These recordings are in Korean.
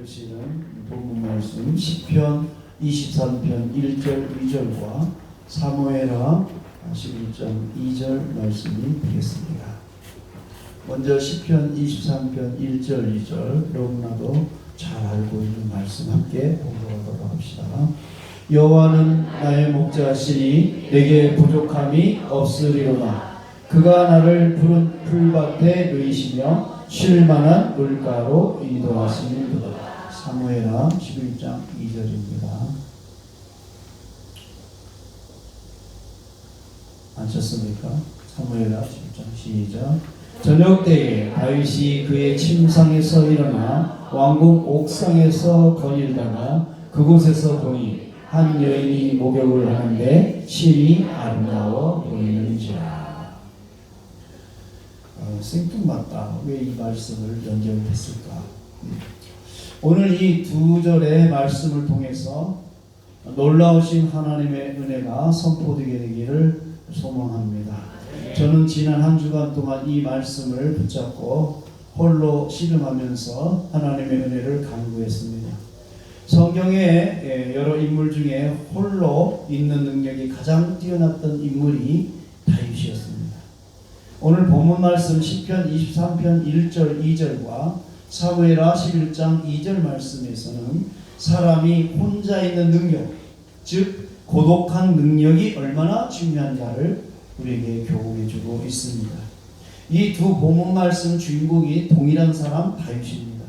들으시는 본문 말씀 시편 23편 1절 2절과 사무엘하 11장 2절 말씀이 되겠습니다. 먼저 시편 23편 1절 2절 너무나도 잘 알고 있는 말씀 함께 공부하도록 합시다. 여호와는 나의 목자시니 내게 부족함이 없으리로다. 그가 나를 푸른 풀밭에 누이시며 쉴만한 물가로 인도하시는도다. 사무엘하 11장 2절입니다. 앉혔습니까? 사무엘하 11장 시작. 저녁 때에 다윗이 그의 침상에서 일어나 왕궁 옥상에서 거닐다가 그곳에서 보니 한 여인이 목욕을 하는데 심히 아름다워 보이는지라. 생뚱맞다. 왜 이 말씀을 연결했을까? 오늘 이 두 절의 말씀을 통해서 놀라우신 하나님의 은혜가 선포되게 되기를 소망합니다. 저는 지난 한 주간 동안 이 말씀을 붙잡고 홀로 씨름하면서 하나님의 은혜를 간구했습니다. 성경의 여러 인물 중에 홀로 있는 능력이 가장 뛰어났던 인물이 다윗이었습니다. 오늘 본문 말씀 시편 23편 1절 2절과 사무엘하 11장 2절 말씀에서는 사람이 혼자 있는 능력, 즉 고독한 능력이 얼마나 중요한가를 우리에게 교훈해 주고 있습니다. 이 두 본문 말씀 주인공이 동일한 사람 다윗입니다.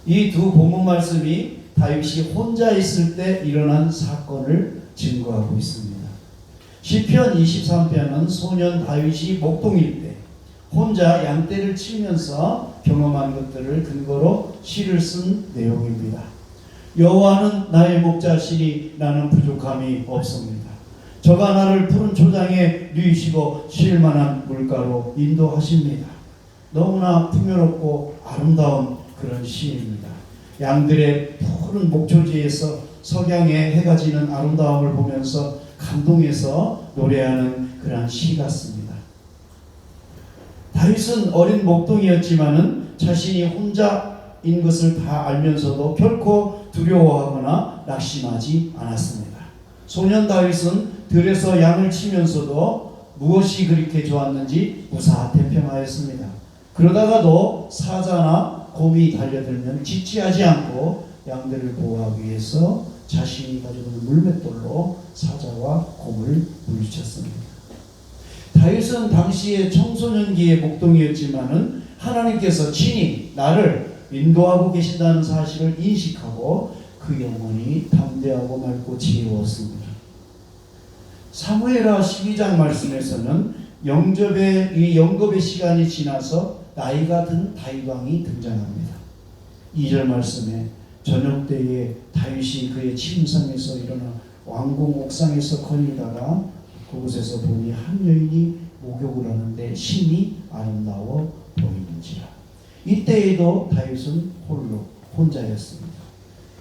이 두 본문 말씀이 다윗이 혼자 있을 때 일어난 사건을 증거하고 있습니다. 시편 23편은 소년 다윗이 목동일 때 혼자 양떼를 치면서 경험한 것들을 근거로 시를 쓴 내용입니다. 여호와는 나의 목자시니 나는 부족함이 없습니다. 저가 나를 푸른 초장에 누이시고 쉴 만한 물가로 인도하십니다. 너무나 풍요롭고 아름다운 그런 시입니다. 양들의 푸른 목초지에서 석양에 해가 지는 아름다움을 보면서 감동해서 노래하는 그러한 시 같습니다. 다윗은 어린 목동이었지만은 자신이 혼자인 것을 다 알면서도 결코 두려워하거나 낙심하지 않았습니다. 소년 다윗은 들에서 양을 치면서도 무엇이 그렇게 좋았는지 무사태평하였습니다. 그러다가도 사자나 곰이 달려들면 지체하지 않고 양들을 보호하기 위해서 자신이 가지고 있는 물맷돌로 사자와 곰을 물리쳤습니다. 다윗은 당시에 청소년기의 목동이었지만은 하나님께서 친히 나를 인도하고 계신다는 사실을 인식하고 그 영혼이 담대하고 맑고 지혜로웠습니다. 사무엘하 12장 말씀에서는 영접의 시간이 지나서 나이가 든 다윗 왕이 등장합니다. 2절 말씀에 저녁 때에 다윗이 그의 침상에서 일어나 왕궁 옥상에서 거닐다가 그곳에서 보니 한 여인이 목욕을 하는데 심히 아름다워 보이는지라. 이때에도 다윗은 혼자였습니다.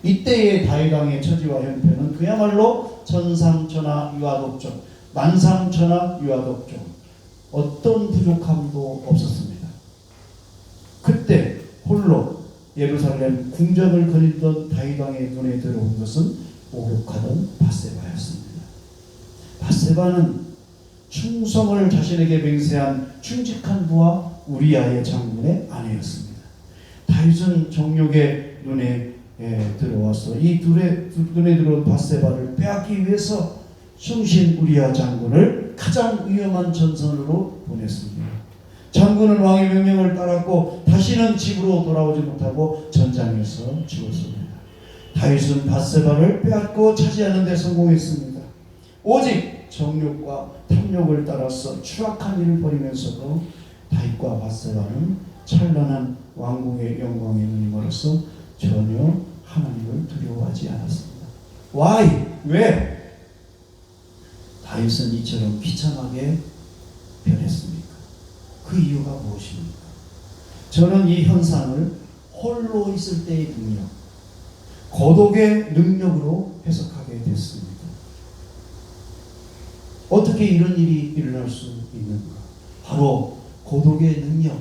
이때의 다윗 왕의 처지와 형편은 그야말로 천상천하 유아독존, 만상천하 유아독존, 어떤 부족함도 없었습니다. 그때 홀로 예루살렘 궁전을 거닐던 다윗 왕의 눈에 들어온 것은 목욕하던 밧세바였습니다. 밧세바는 충성을 자신에게 맹세한 충직한 부하 우리아의 장군의 아내였습니다. 다윗은 정욕의 눈에 들어와서 이 눈에 들어온 밧세바를 빼앗기 위해서 숨신 우리아 장군을 가장 위험한 전선으로 보냈습니다. 장군은 왕의 명령을 따랐고 다시는 집으로 돌아오지 못하고 전장에서 죽었습니다. 다윗은 밧세바를 빼앗고 차지하는 데 성공했습니다. 오직 정욕과 탐욕을 따라서 추악한 일을 벌이면서도 다윗과 밧세바는 찬란한 왕궁의 영광에 눈이 멀어서 전혀 하나님을 두려워하지 않았습니다. Why? 왜? 다윗은 이처럼 비참하게 변했습니까? 그 이유가 무엇입니까? 저는 이 현상을 홀로 있을 때의 능력, 고독의 능력으로 해석하게 됐습니다. 어떻게 이런 일이 일어날 수 있는가? 바로 고독의 능력,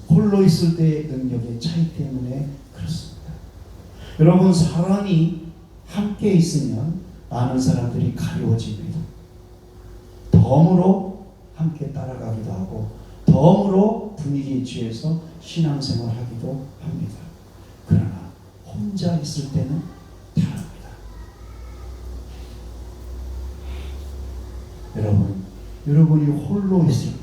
홀로 있을 때의 능력의 차이 때문에 그렇습니다. 여러분, 사람이 함께 있으면 많은 사람들이 가려워집니다. 덤으로 함께 따라가기도 하고 덤으로 분위기에 취해서 신앙생활하기도 합니다. 그러나 혼자 있을 때는 다릅니다. 여러분이 홀로 있을 때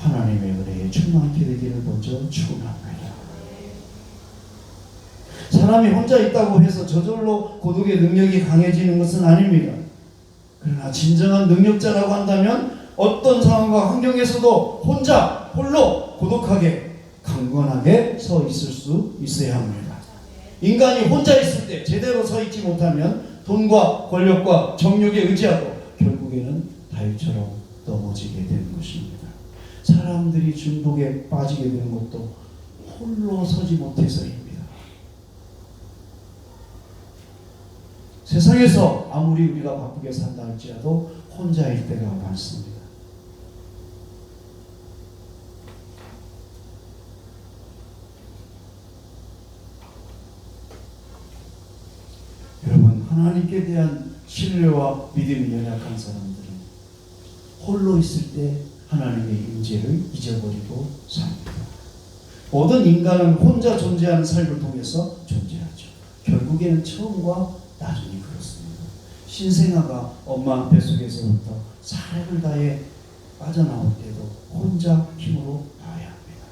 하나님의 은혜에 충만케 되기를 먼저 축원합니다. 사람이 혼자 있다고 해서 저절로 고독의 능력이 강해지는 것은 아닙니다. 그러나 진정한 능력자라고 한다면 어떤 상황과 환경에서도 홀로 고독하게 강건하게 서 있을 수 있어야 합니다. 인간이 혼자 있을 때 제대로 서 있지 못하면 돈과 권력과 정욕에 의지하고 결국에는 다윗처럼 넘어지게 되는 것입니다. 사람들이 중독에 빠지게 되는 것도 홀로 서지 못해서입니다. 세상에서 아무리 우리가 바쁘게 산다 할지라도 혼자일 때가 많습니다. 여러분, 하나님께 대한 신뢰와 믿음이 연약한 사람들은 홀로 있을 때 하나님의 임재를 잊어버리고 삽니다. 모든 인간은 혼자 존재하는 삶을 통해서 존재하죠. 결국에는 처음과 나중에 그렇습니다. 신생아가 엄마 뱃속에서부터 살을 다해 빠져나올 때도 혼자 힘으로 나와야 합니다.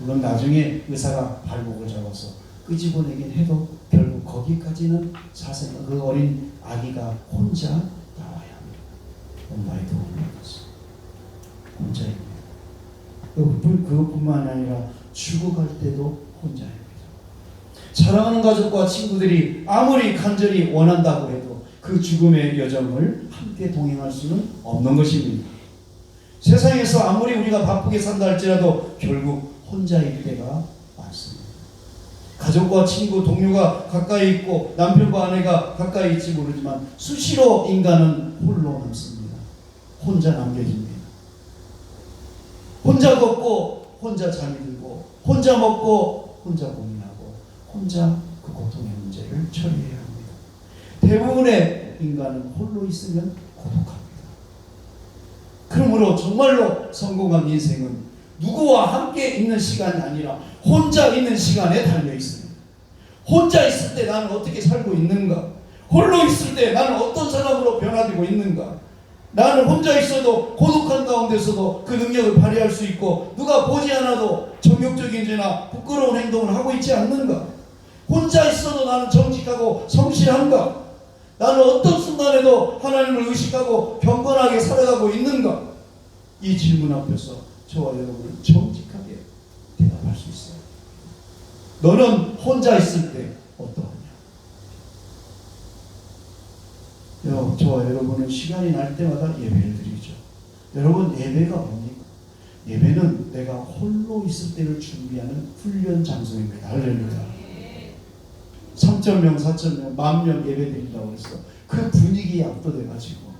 물론 나중에 의사가 발목을 잡아서 끄집어내긴 해도 결국 거기까지는 그 어린 아기가 혼자 나와야 합니다. 엄마의 도움을 받아서 혼자입니다. 그것뿐만 아니라 죽어갈 때도 혼자입니다. 사랑하는 가족과 친구들이 아무리 간절히 원한다고 해도 그 죽음의 여정을 함께 동행할 수는 없는 것입니다. 세상에서 아무리 우리가 바쁘게 산다 할지라도 결국 혼자일 때가 많습니다. 가족과 친구, 동료가 가까이 있고 남편과 아내가 가까이 있지 모르지만 수시로 인간은 홀로 남습니다. 혼자 남겨집니다. 혼자 걷고 혼자 잠이 들고 혼자 먹고 혼자 고민하고 혼자 그 고통의 문제를 처리해야 합니다. 대부분의 인간은 홀로 있으면 고독합니다. 그러므로 정말로 성공한 인생은 누구와 함께 있는 시간이 아니라 혼자 있는 시간에 달려 있습니다. 혼자 있을 때 나는 어떻게 살고 있는가? 홀로 있을 때 나는 어떤 사람으로 변화되고 있는가? 나는 혼자 있어도 고독한 가운데서도 그 능력을 발휘할 수 있고 누가 보지 않아도 정욕적인 죄나 부끄러운 행동을 하고 있지 않는가? 혼자 있어도 나는 정직하고 성실한가? 나는 어떤 순간에도 하나님을 의식하고 경건하게 살아가고 있는가? 이 질문 앞에서 저와 여러분은 정직하게 대답할 수 있어요. 너는 혼자 있을 때 어떠하냐? 저와 여러분은 시간이 날 때마다 예배를 드리죠. 여러분, 예배가 뭡니까? 예배는 내가 홀로 있을 때를 준비하는 훈련 장소입니다. 할렐루야. 3,000명, 4,000명, 10,000명 예배 드린다고 해서 그 분위기에 압도돼가지고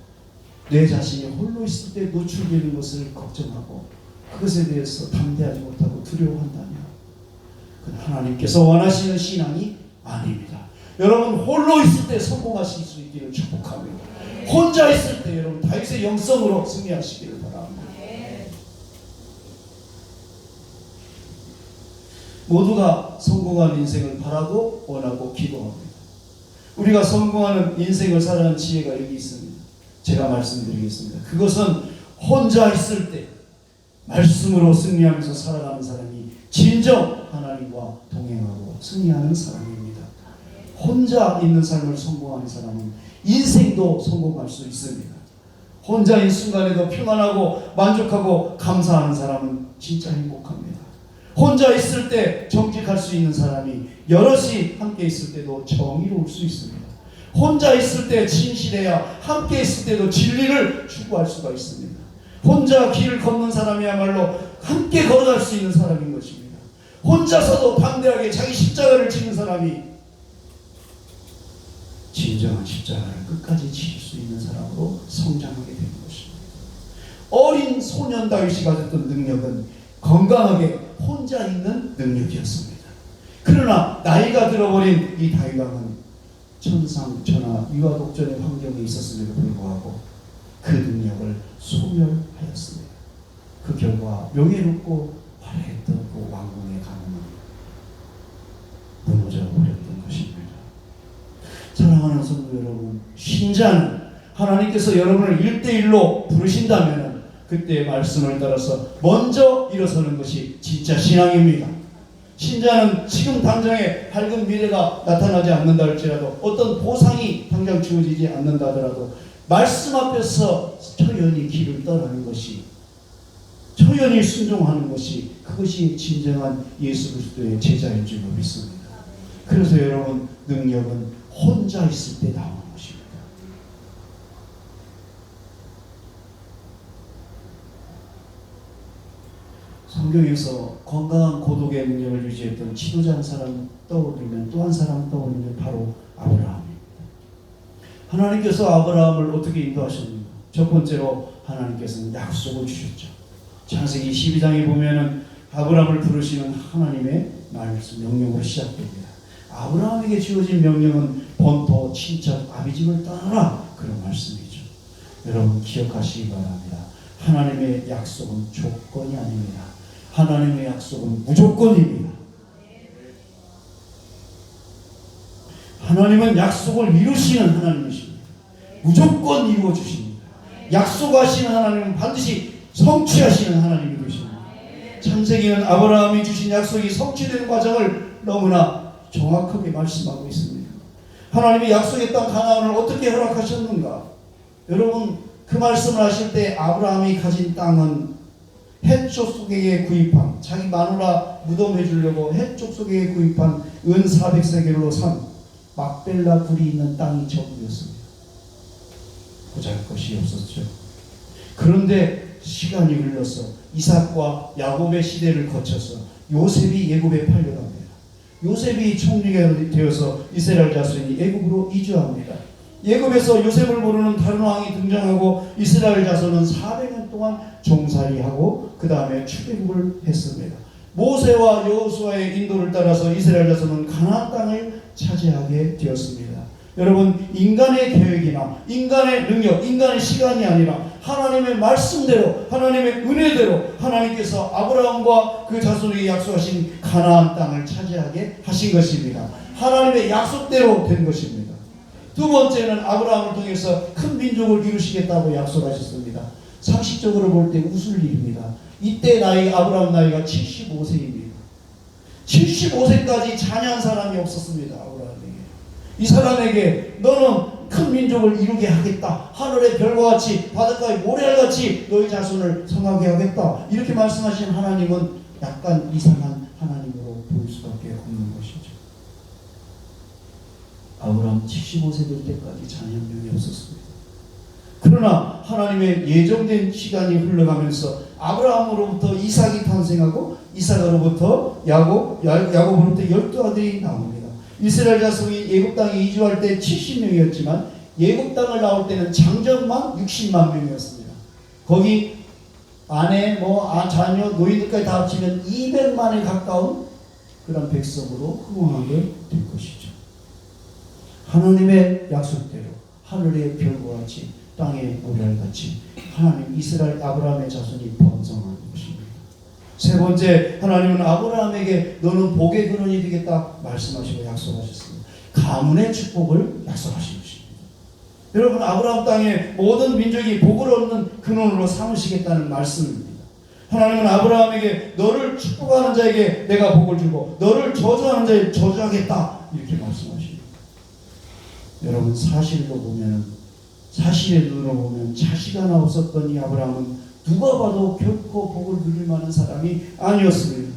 내 자신이 홀로 있을 때 노출되는 것을 걱정하고 그것에 대해서 담대하지 못하고 두려워한다면 그건 하나님께서 원하시는 신앙이 아닙니다. 여러분, 홀로 있을 때 성공하실 수 있기를 축복합니다. 혼자 있을 때 여러분 다윗의 영성으로 승리하시기를 바랍니다. 모두가 성공한 인생을 바라고 원하고 기도합니다. 우리가 성공하는 인생을 살아가는 지혜가 여기 있습니다. 제가 말씀드리겠습니다. 그것은 혼자 있을 때 말씀으로 승리하면서 살아가는 사람이 진정 하나님과 동행하고 승리하는 사람입니다. 혼자 있는 삶을 성공하는 사람은 인생도 성공할 수 있습니다. 혼자인 순간에도 평안하고 만족하고 감사하는 사람은 진짜 행복합니다. 혼자 있을 때 정직할 수 있는 사람이 여럿이 함께 있을 때도 정의로울 수 있습니다. 혼자 있을 때 진실해야 함께 있을 때도 진리를 추구할 수가 있습니다. 혼자 길을 걷는 사람이야말로 함께 걸어갈 수 있는 사람인 것입니다. 혼자서도 담대하게 자기 십자가를 지는 사람이 진정한 십자가를 끝까지 질 수 있는 사람으로 성장하게 되는 것입니다. 어린 소년 다윗이 가졌던 능력은 건강하게 혼자 있는 능력이었습니다. 그 그러나 나이가 들어버린 이 다윗 왕은 천상천하 유아독존의 환경에 있었음에도 불구하고 그 능력을 소멸하였습니다. 그 결과 명예롭고 화려했던 그 왕궁의 가문은 무너져 버렸던 것입니다. 사랑하는 성도 여러분, 신자는 하나님께서 여러분을 1대1로 부르신다면 그때의 말씀을 따라서 먼저 일어서는 것이 진짜 신앙입니다. 신자는 지금 당장에 밝은 미래가 나타나지 않는다 할지라도, 어떤 보상이 당장 주어지지 않는다 하더라도 말씀 앞에서 처연히 길을 떠나는 것이, 처연히 순종하는 것이, 그것이 진정한 예수 그리스도의 제자인 줄로 믿습니다. 그래서 여러분, 능력은 혼자 있을 때 나오는 것입니다. 성경에서 건강한 고독의 능력을 유지했던 지도자 한 사람 떠올리면 또 한 사람 떠올리면 바로 아브라함입니다. 하나님께서 아브라함을 어떻게 인도하셨는가? 첫 번째로 하나님께서는 약속을 주셨죠. 창세기 12장에 보면은 아브라함을 부르시는 하나님의 말씀, 명령으로 시작됩니다. 아브라함에게 주어진 명령은 본토, 친척, 아비집을 떠나라, 그런 말씀이죠. 여러분 기억하시기 바랍니다. 하나님의 약속은 조건이 아닙니다. 하나님의 약속은 무조건입니다. 하나님은 약속을 이루시는 하나님이십니다. 무조건 이루어 주십니다. 약속하시는 하나님은 반드시 성취하시는 하나님이 되십니다. 창세기는 아브라함이 주신 약속이 성취되는 과정을 너무나 정확하게 말씀하고 있습니다. 하나님이 약속의 땅 가나안을 어떻게 허락하셨는가? 여러분 그 말씀을 하실 때 아브라함이 가진 땅은 해쪽 소개에 구입한, 자기 마누라 무덤 해주려고 해쪽 소개에 구입한 은 400세겔로 산 막벨라 굴이 있는 땅이 전부였습니다. 보잘것이 없었죠. 그런데 시간이 흘러서 이삭과 야곱의 시대를 거쳐서 요셉이 애굽에 팔려갑니다. 요셉이 총리가 되어서 이스라엘 자손이 애굽으로 이주합니다. 애굽에서 요셉을 모르는 다른 왕이 등장하고 이스라엘 자손은 400년 동안 종살이하고 그 다음에 출애굽을 했습니다. 모세와 여호수아의 인도를 따라서 이스라엘 자손은 가나안 땅을 차지하게 되었습니다. 여러분 인간의 계획이나 인간의 능력, 인간의 시간이 아니라 하나님의 말씀대로, 하나님의 은혜대로 하나님께서 아브라함과 그 자손에게 약속하신 가나안 땅을 차지하게 하신 것입니다. 하나님의 약속대로 된 것입니다. 두 번째는 아브라함을 통해서 큰 민족을 이루시겠다고 약속하셨습니다. 상식적으로 볼 때 웃을 일입니다. 이때 나이, 아브라함 나이가 75세입니다. 75세까지 자녀한 사람이 없었습니다. 아브라함에게. 이 사람에게 너는 큰 민족을 이루게 하겠다. 하늘의 별과 같이 바닷가의 모래알같이 너희 자손을 성하게 하겠다. 이렇게 말씀하신 하나님은 약간 이상한 하나님으로 보일 수밖에 없는 것이죠. 아브라함 75세 될 때까지 자녀 한 명이 없었습니다. 그러나 하나님의 예정된 시간이 흘러가면서 아브라함으로부터 이삭이 탄생하고 이삭으로부터 야곱으로부터 12아들이 나옵니다. 이스라엘 자손이 애굽 땅에 이주할 때 70명이었지만 애굽 땅을 나올 때는 장정만 60만 명이었습니다. 거기 아내, 자녀, 노인들까지 다 합치면 200만에 가까운 그런 백성으로 흥왕하게 된 것이죠. 하나님의 약속대로 하늘의 별과 같이 땅의 모래알같이 하나님 이스라엘 아브라함의 자손이 번성하는 것입니다. 세 번째, 하나님은 아브라함에게 너는 복의 근원이 되겠다 말씀하시고 약속하셨습니다. 가문의 축복을 약속하신 것입니다. 여러분 아브라함 땅에 모든 민족이 복을 얻는 근원으로 삼으시겠다는 말씀입니다. 하나님은 아브라함에게 너를 축복하는 자에게 내가 복을 주고 너를 저주하는 자에게 저주하겠다 이렇게 말씀하십니다. 여러분 사실로 보면, 사실의 눈으로 보면 자식 하나 없었던 이 아브라함은 누가 봐도 결코 복을 누릴 만한 사람이 아니었습니다.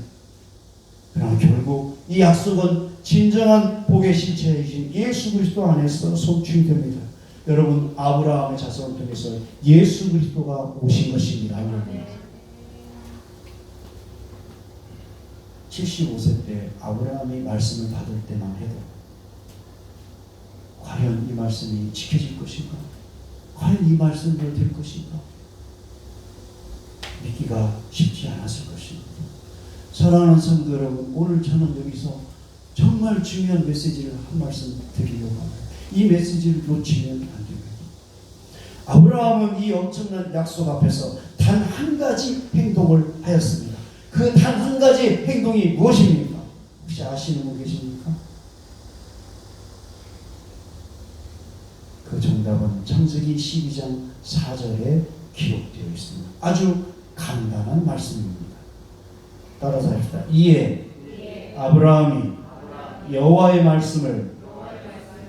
그러나 결국 이 약속은 진정한 복의 실체이신 예수 그리스도 안에서 성취됩니다. 여러분 아브라함의 자손을 통해서 예수 그리스도가 오신 것입니다. 75세 때 아브라함이 말씀을 받을 때만 해도 과연 이 말씀이 지켜질 것인가? 과연 이 말씀대로 될 것인가? 믿기가 쉽지 않았을 것입니다. 사랑하는 성도 여러분, 오늘 저는 여기서 정말 중요한 메시지를 한 말씀 드리려고 합니다. 이 메시지를 놓치면 안 됩니다. 아브라함은 이 엄청난 약속 앞에서 단 한 가지 행동을 하였습니다. 그 단 한 가지 행동이 무엇입니까? 혹시 아시는 분 계십니까? 그 정답은 창세기 12장 4절에 기록되어 있습니다. 아주 간단한 말씀입니다. 따라서 합시다. 이에 아브라함이 여호와의 말씀을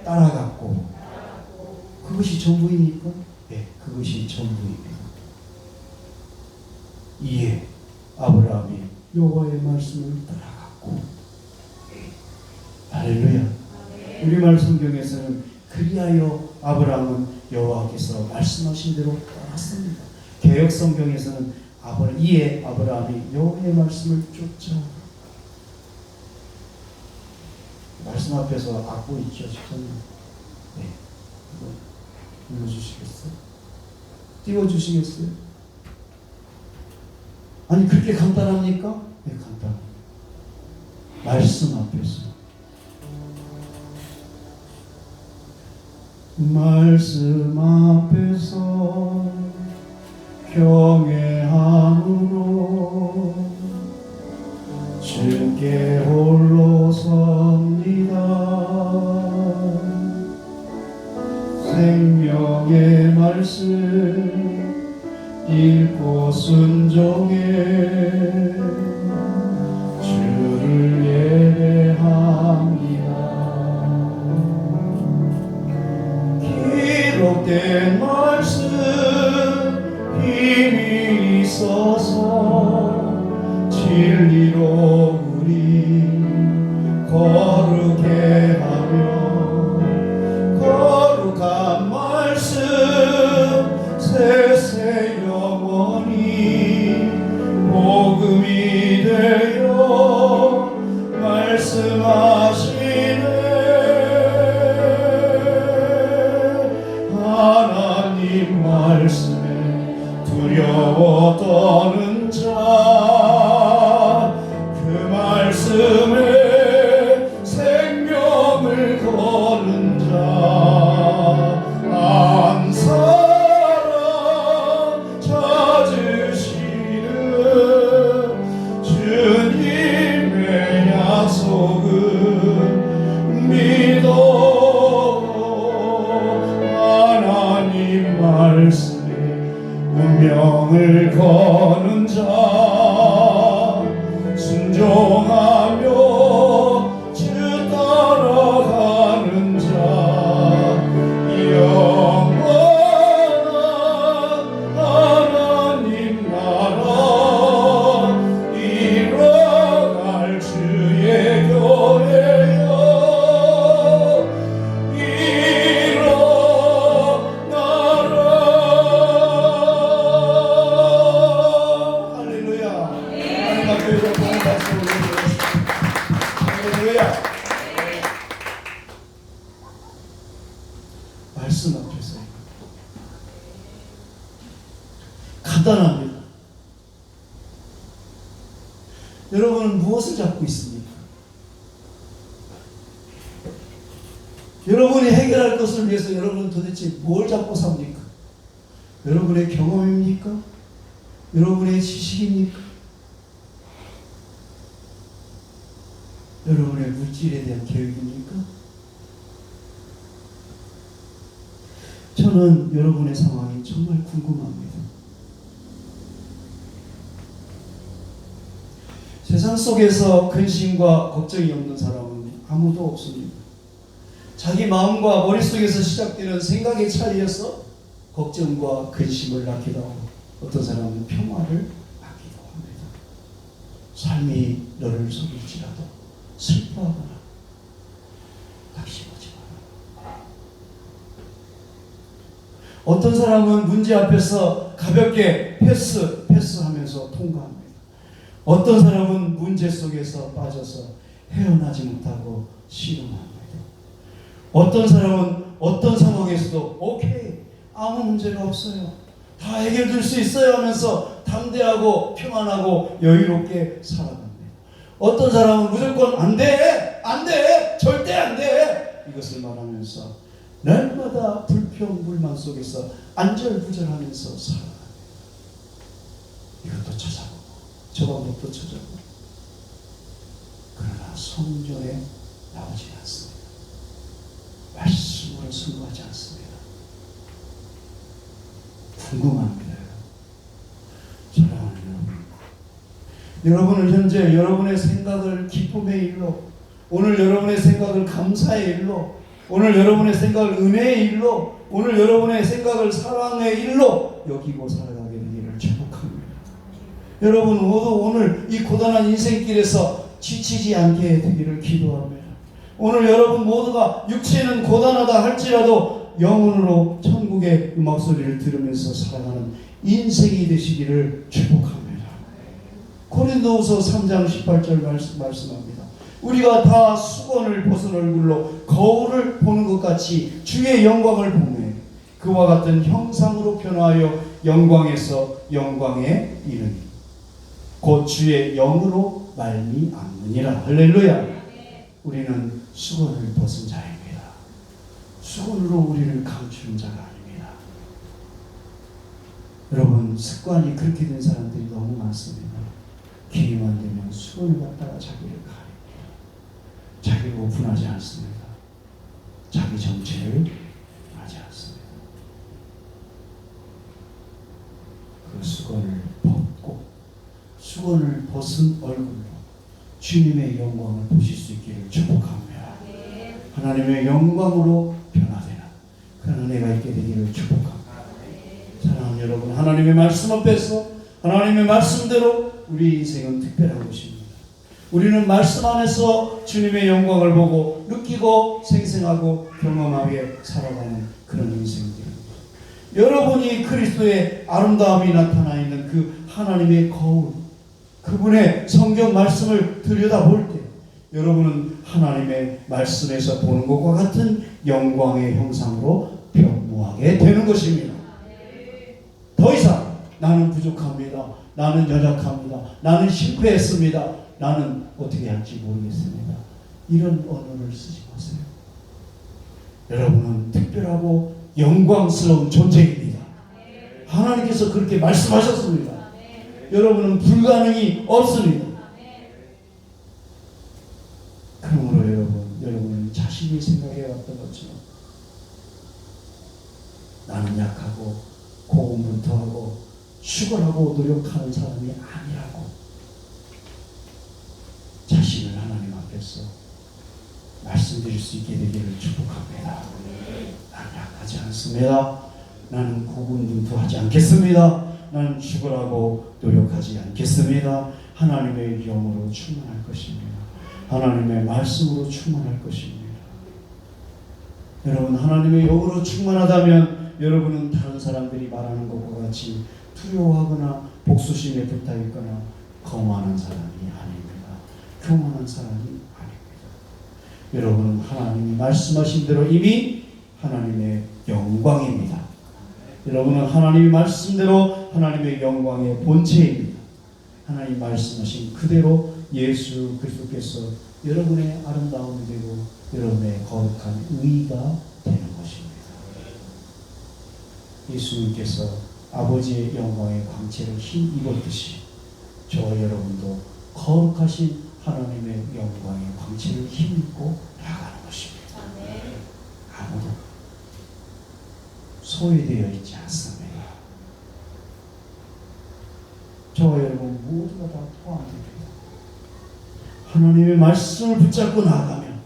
따라갔고, 그것이 전부입니까? 네, 그것이 전부입니다. 이에 아브라함이 여호와의 말씀을 따라갔고, 할렐루야. 우리말 성경에서는 그리하여 아브라함은 여호와께서 말씀하신 대로 따랐습니다. 개역 성경에서는 이에 아브라함이 여호와의 말씀을 쫓아. 말씀 앞에서 악보 있죠, 집사님. 네, 이거 읽어주시겠어요? 띄워주시겠어요? 아니, 그렇게 간단합니까? 네, 간단합니다. 말씀 앞에서. 말씀 앞에서 경외함으로 주께 홀로 섭니다. 생명의 말씀 읽고 순종해 주를 예배합니다. 기록된 말씀 힘이 있어서 진리로 우리 거룩해 하며, 거룩한 말씀 세세 영원히 복음이 되어 말씀하시네. 하나님 말씀에 두려워 떠는 자, 그 말씀에 생명을 거는 자, 한 사람 찾으시는 주님의 약속은 믿어. 하나님 말씀에 운명을 거는 자, 순종하며 주 따라가는 자, 영원한 하나님 나라 이뤄갈 주의 교회여 일어나라. 할렐루야. 하나님 앞에 복음 말씀 올려드리겠습니다. 할렐루야. 말씀 앞에서 간단합니다. 여러분은 무엇을 잡고 있습니까? 여러분이 해결할 것을 위해서 여러분은 도대체 뭘 잡고 삽니까? 여러분의 경험입니까? 여러분의 지식입니까? 여러분의 물질에 대한 계획입니까? 저는 여러분의 상황이 정말 궁금합니다. 세상 속에서 근심과 걱정이 없는 사람은 아무도 없습니다. 자기 마음과 머릿속에서 시작되는 생각의 차이에서 걱정과 근심을 낳기도 하고, 어떤 사람은 평화를 낳기도 합니다. 삶이 너를 속일지라도 슬퍼하거나 낙심하지 마라. 어떤 사람은 문제 앞에서 가볍게 패스하면서 통과합니다. 어떤 사람은 문제 속에서 빠져서 헤어나지 못하고 씨름합니다. 어떤 사람은 어떤 상황에서도 오케이, 아무 문제가 없어요, 다 해결될 수 있어요 하면서 담대하고 평안하고 여유롭게 살아갑니다. 어떤 사람은 무조건 안 돼, 안 돼! 절대 안 돼! 이것을 말하면서 날마다 불평불만 속에서 안절부절하면서 살아가요. 이것도 찾아보고 저 방법도 찾아보고, 그러나 성전에 나오지 않습니다. 말씀으로 승부하지 않습니다. 궁금합니다. 사랑하는 여러분은 현재 여러분의 생각을 기쁨의 일로, 오늘 여러분의 생각을 감사의 일로, 오늘 여러분의 생각을 은혜의 일로, 오늘 여러분의 생각을 사랑의 일로 여기고 살아가게 되기를 축복합니다. 여러분 모두 오늘 이 고단한 인생길에서 지치지 않게 되기를 기도합니다. 오늘 여러분 모두가 육체는 고단하다 할지라도 영혼으로 천국의 음악 소리를 들으면서 살아가는 인생이 되시기를 축복합니다. 고린도후서 3장 18절 말씀합니다. 우리가 다 수건을 벗은 얼굴로 거울을 보는 것 같이 주의 영광을 보매 그와 같은 형상으로 변화하여 영광에서 영광에 이르니 곧 주의 영으로 말미암느니라. 할렐루야. 우리는 수건을 벗은 자입니다. 수건으로 우리를 감추는 자가 아닙니다. 여러분, 습관이 그렇게 된 사람들이 너무 많습니다. 기회만 되면 수건을 갖다가 자기를 가립니다. 자기를 오픈하지 않습니다. 자기 정체를 하지 않습니다. 그 수건을 벗고 수건을 벗은 얼굴로 주님의 영광을 보실 수 있기를 축복합니다. 하나님의 영광으로 변화되는 그런 은혜가 있게 되기를 축복합니다. 사랑하는 여러분, 하나님의 말씀 앞에서 하나님의 말씀대로 우리 인생은 특별한 것입니다. 우리는 말씀 안에서 주님의 영광을 보고 느끼고 생생하고 경험하게 살아가는 그런 인생들입니다. 여러분이 그리스도의 아름다움이 나타나 있는 그 하나님의 거울, 그분의 성경 말씀을 들여다볼 때 여러분은 하나님의 말씀에서 보는 것과 같은 영광의 형상으로 변모하게 되는 것입니다. 더 이상 나는 부족합니다. 나는 연약합니다. 나는 실패했습니다. 나는 어떻게 할지 모르겠습니다. 이런 언어를 쓰지 마세요. 여러분은 특별하고 영광스러운 존재입니다. 하나님께서 그렇게 말씀하셨습니다. 여러분은 불가능이 없습니다. 그러므로 여러분은 자신이 생각해왔던 것처럼 나는 약하고 고군분투하고 수고하고 노력하는 사람이 아니라고 자신을 하나님 앞에서 말씀드릴 수 있게 되기를 축복합니다. 나는 약하지 않습니다. 나는 고군분투하지 않겠습니다. 나는 죽으라고 노력하지 않겠습니다. 하나님의 영으로 충만할 것입니다. 하나님의 말씀으로 충만할 것입니다. 여러분, 하나님의 영으로 충만하다면 여러분은 다른 사람들이 말하는 것과 같이 두려워하거나 복수심에 붙어있거나 거만한 사람이 아닙니다. 교만한 사람이 아닙니다. 여러분은 하나님이 말씀하신 대로 이미 하나님의 영광입니다. 여러분은 하나님의 말씀대로 하나님의 영광의 본체입니다. 하나님 말씀하신 그대로 예수 그리스도께서 여러분의 아름다움이 되고 여러분의 거룩한 의가 되는 것입니다. 예수님께서 아버지의 영광의 광채를 힘입었듯이 저와 여러분도 거룩하신 하나님의 영광의 광채를 힘입고 나아가는 것입니다. 아무도 소외되어 있지 않습니다. 저와 여러분 모두가 다 포함됩니다. 하나님의 말씀을 붙잡고 나아가면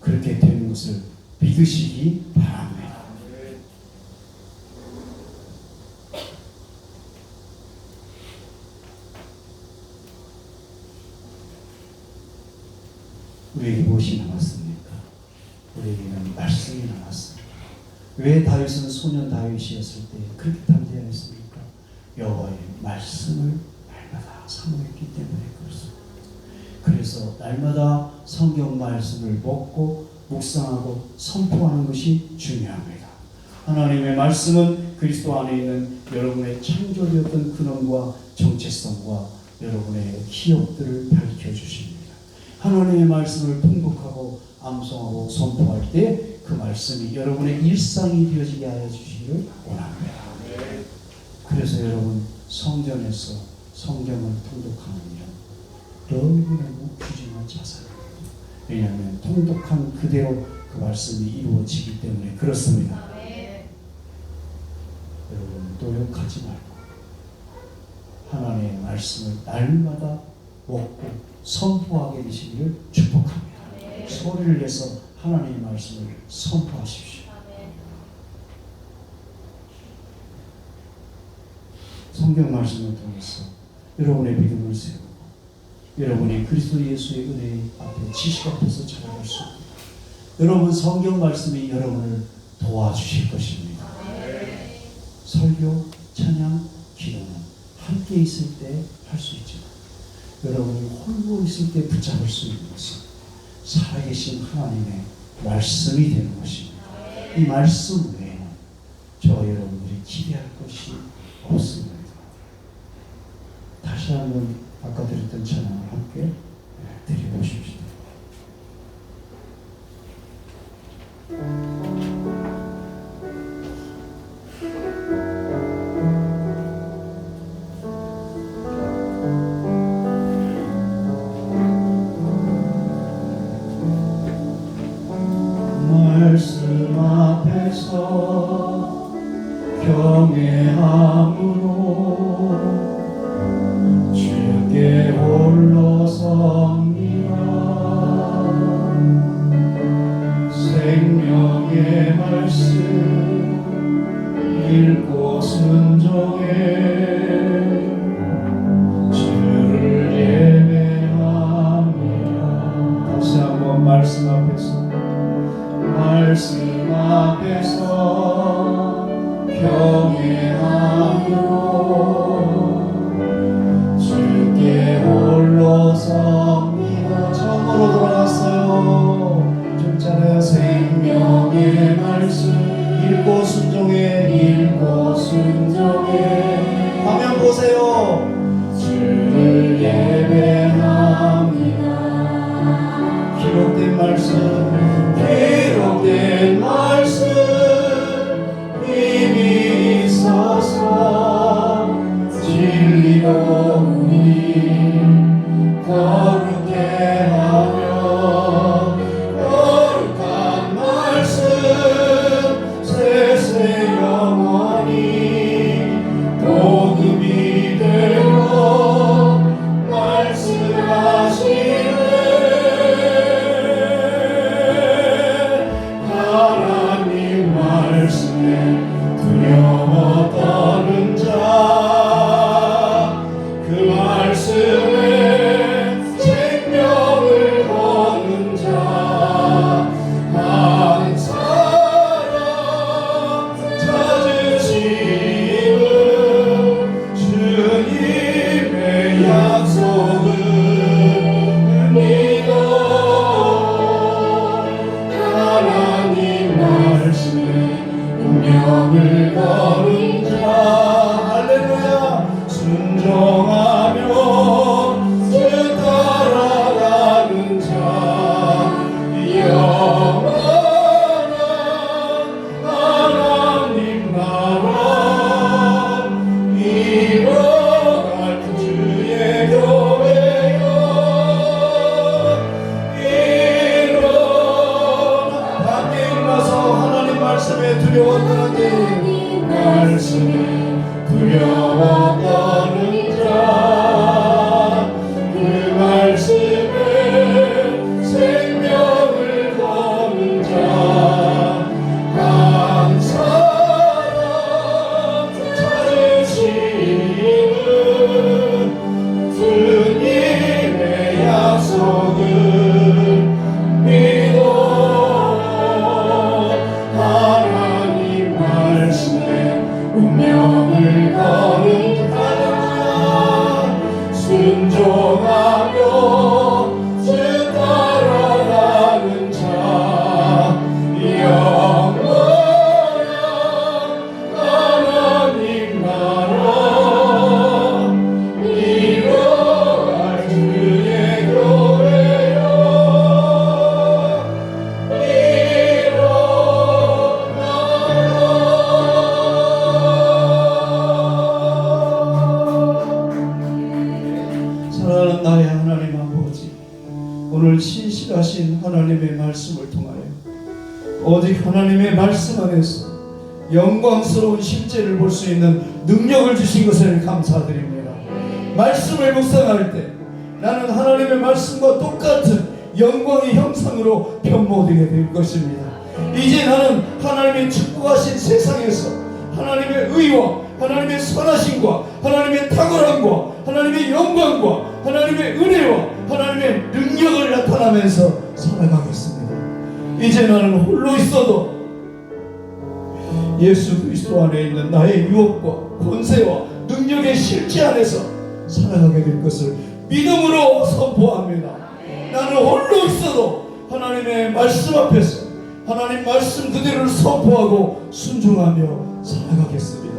그렇게 되는 것을 믿으시기 바랍니다. 우리에게 무엇이 남았습니까? 우리에게는 말씀이 남았습니다. 왜 다윗은 소년 다윗이었을 때 그렇게 담대했습니까? 여호와의 말씀을 날마다 사모했기 때문에 그렇습니다. 그래서 날마다 성경 말씀을 먹고 묵상하고 선포하는 것이 중요합니다. 하나님의 말씀은 그리스도 안에 있는 여러분의 창조되었던 근원과 정체성과 여러분의 기업들을 밝혀주십니다. 하나님의 말씀을 통독하고 암송하고 선포할 때 그 말씀이 여러분의 일상이 되어지게 하여 주시기를 원합니다. 그래서 여러분 성전에서 성경을 통독하는 일은 너무너무 귀중한 자세입니다. 왜냐하면 통독한 그대로 그 말씀이 이루어지기 때문에 그렇습니다. 여러분 노력하지 말고 하나님의 말씀을 날마다 먹고 선포하게 되시기를 축복합니다. 소리를 내서 하나님의 말씀을 선포하십시오. 성경 말씀을 통해서 여러분의 믿음을 세우고 여러분이 그리스도 예수의 은혜 앞에 지식 앞에서 찾아갈 수 있습니다. 여러분 성경 말씀이 여러분을 도와주실 것입니다. 설교, 찬양, 기도는 함께 있을 때 할 수 있지만 여러분이 홀로 있을 때 붙잡을 수 있는 것은 살아계신 하나님의 말씀이 되는 것입니다. 이 말씀 외에는 저 여러분들이 기대할 것이 없습니다. 다시 한번 아까 드렸던 찬양을 함께 드려보십시오. 말씀 앞에서 경외함으로 주께 홀로 섭니다. 생명의 말씀 읽고 순종해 주를 예배합니다. 다시 한번 말씀 앞에서 경외함으로 주께 홀로 섭니다. 처음으로 돌아갔어요. 좀 잘해요. 생명의 말씀 읽고 순종해 화면 보세요. 주를 예배합니다. 기록된 말씀 힘이 있어서 진리로 우리 거룩게 하며 거룩한 말씀 세세 영원히 복음이 되어 말씀하시네. 주신 하나님의 말씀을 통하여 오직 하나님의 말씀 안에서 영광스러운 실제를 볼 수 있는 능력을 주신 것을 감사드립니다. 말씀을 묵상할 때 나는 하나님의 말씀과 똑같은 영광의 형상으로 변모되게 될 것입니다. 이제 나는 하나님의 축복하신 세상에서 하나님의 의와 하나님의 선하심과 하나님의 탁월함과 하나님의 영광과 하나님의 은혜와 하나님의 능력을 나타나면서 살아가겠습니다. 이제 나는 홀로 있어도 예수 그리스도 안에 있는 나의 유업과 권세와 능력의 실제 안에서 살아가게 될 것을 믿음으로 선포합니다. 나는 홀로 있어도 하나님의 말씀 앞에서 하나님 말씀 그대로를 선포하고 순종하며 살아가겠습니다.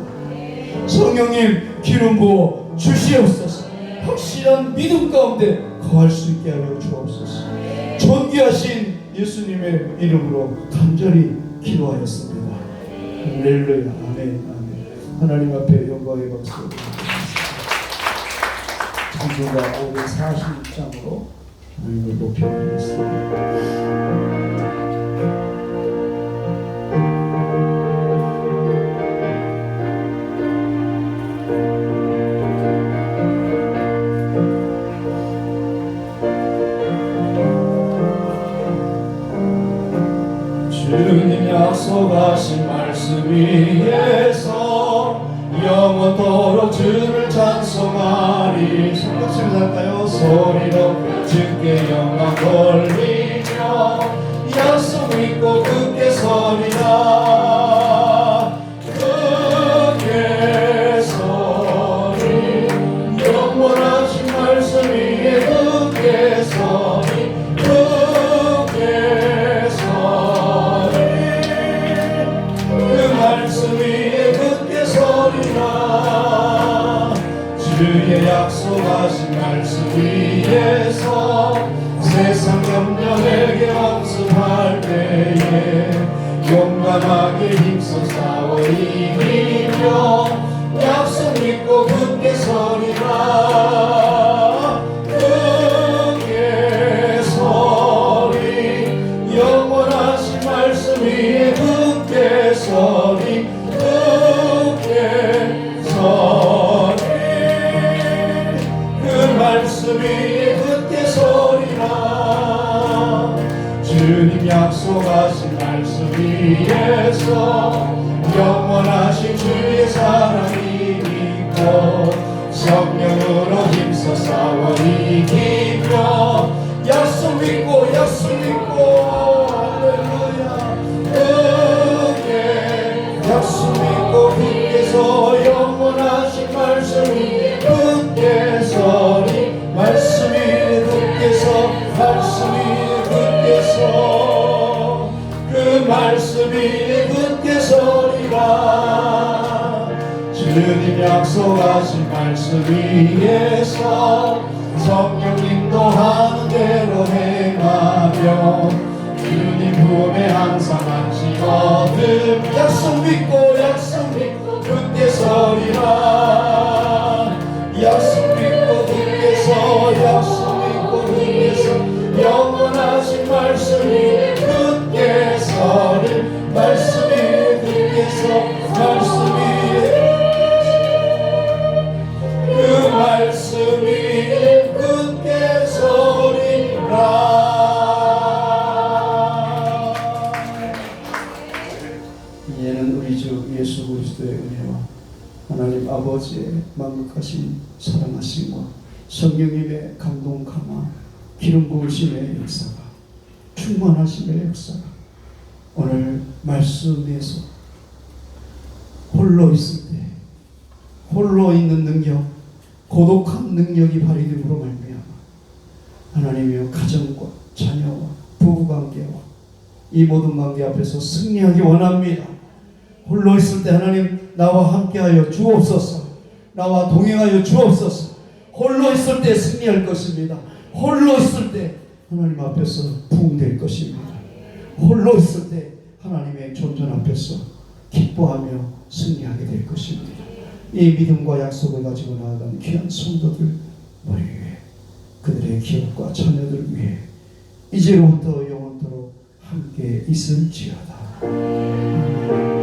성령님 기름 부어 주시옵소서. 확실한 믿음 가운데 거할 수 있게 하여 주옵소서. 존귀하신 예수님의 이름으로 간절히 기도하였습니다. 할렐루야. 아멘. 아멘. 하나님 앞에 영광의 박수 드리겠습니다. 창조가 546장으로 하나님을 높여드리겠습니다. 주님 약속하신 말씀 위에서 영원토록 주를 찬송하리. 손꼽치면서 할까요? 소리로 주께 영광 돌리며 약속 믿고 굳게 서리라. 굳게 서리. 영원하신 말씀 위에 굳게 서리. 굳게 서리. 그 말씀 위에 굳게 서리라. 주의 약속하신 말씀 위에서 세상 염려 내게 없음할 때에 용감하게 힘써 싸워 이기며 약속 믿고 굳게 서리라. 굳게 서리. 영원하신 말씀 위에 굳게 서리. 굳게 서리. 그 말씀 위에 굳게 서리라. 주님 약속하신 말씀 위에서 영원하신 주의 사랑이 믿고 성령으로 힘써 싸워 이기며 약속 믿고 약속 믿고 할렐루야. 굳게 약속 믿고 굳게서 영원하신 말씀이 굳게 서리. 말씀이 굳게서 말씀이 굳게서 그 말씀이 굳게 서리라. 주님 약속하신 말씀 위에서 성령 인도하는 대로 행하며 주님 품에 항상 안식 얻음 약속 믿고 약속 믿고 굳게 서리라. 약속 믿고 굳게 서 약속 믿고 굳게 서 영원하신 말씀이 굳게 서리. 말씀이 굳게 서 말씀이 그 말씀이 굳게 서리라. 이제는 우리 주 예수 그리스도의 은혜와 하나님 아버지의 만극하신 사랑하심과 성령님의 감동 감화 기름 부으심의 역사가 충만하심의 역사가 오늘 말씀에서 홀로 있을 때 홀로 있는 능력 고독한 능력이 발휘됨으로 말미암아 하나님이여 가정과 자녀와 부부관계와 이 모든 관계 앞에서 승리하기 원합니다. 홀로 있을 때 하나님 나와 함께하여 주옵소서. 나와 동행하여 주옵소서. 홀로 있을 때 승리할 것입니다. 홀로 있을 때 하나님 앞에서 부흥될 것입니다. 홀로 있을 때 하나님의 존전 앞에서 기뻐하며 승리하게 될 것입니다. 이 믿음과 약속을 가지고 나아가는 귀한 성도들 머리 위에 그들의 기업과 자녀들 위해 이제로부터 영원토록 함께 있을지어다. 아멘.